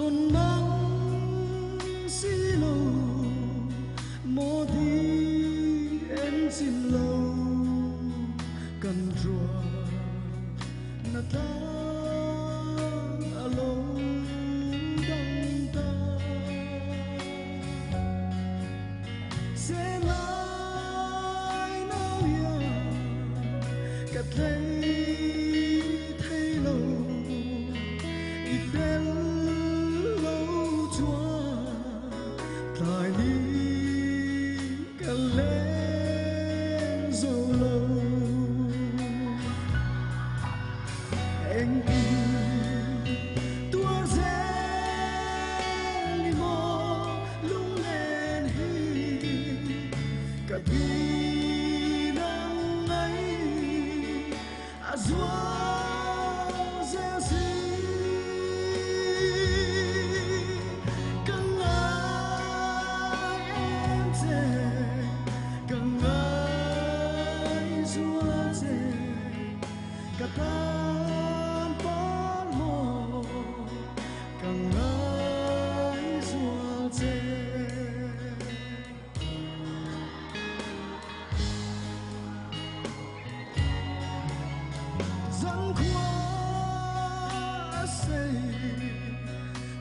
con mang xí lâu mô thi em xin lâu cần rùa na ta lâu đông ta sẽ lại nào ya cắt lấy thấy lâu ít bên lâu chúa tại đi cả lên dầu lâu anh yêu tua rẽ li mò lung lên hi cả đi nắng ấy à dua rẽ gì càng ai em thế càng ai dua thế cả tan bỏ mồ càng ai dua thế dẫn qua say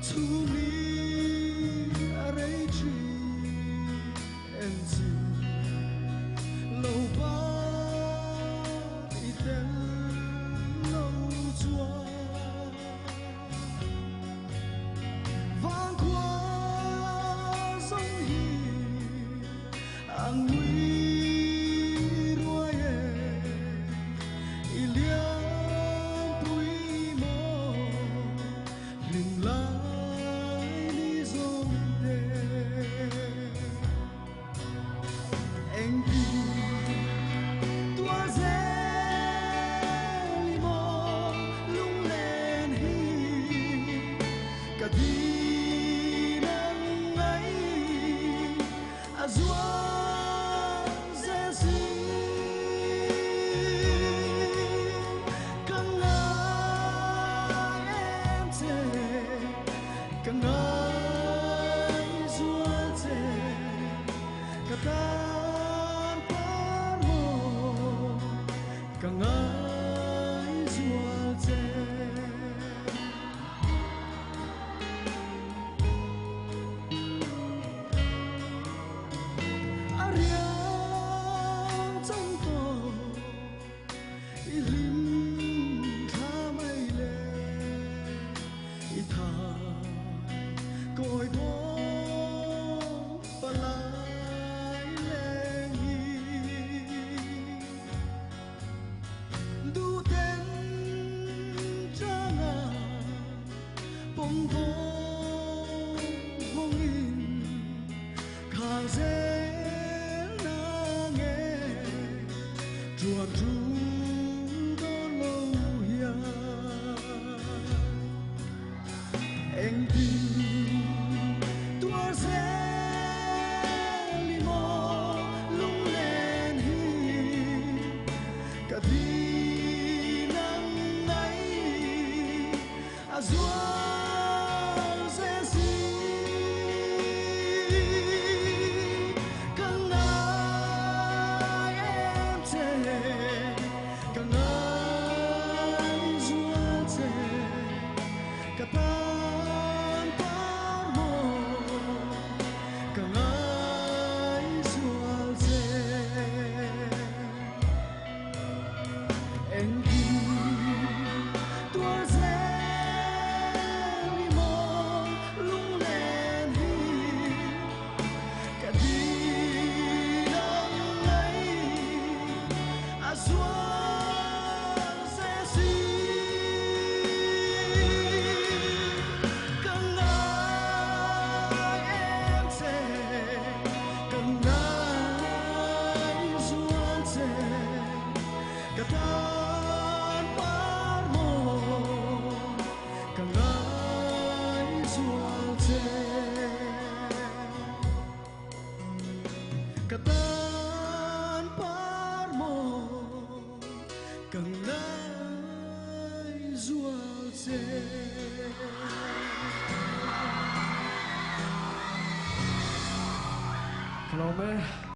to me are chi em chi lâu ba iten lâu chúa vang qua sông hi ang nguy ruồi iliang pui mo ling lai ni zong de anh tua rẽ li mò lung lên hi cả đi nắng ấy à dua rẽ gì càng ai em thế càng ai dua thế cả tan bỏ mồ càng ai dua thế ariang trong tổ ilim tha mai le itha coi bo palai le du ten tranga bông bông bông in khang dễ na nghe chuột ru đó lâu ya anh tin tua rẽ li mò lung lên hi cả đi nắng ấy à dua rẽ gì càng ai em thế càng ai dua thế cả tan bỏ mồ càng ai dua thế anh tua rẽ li mò lung lên hi cả đi nắng ấy à dua rẽ gì càng ai em thế càng ai dua thế cả tan bỏ mồ càng ai dua thế cả tan bỏ mồ càng ai dua thế Lome.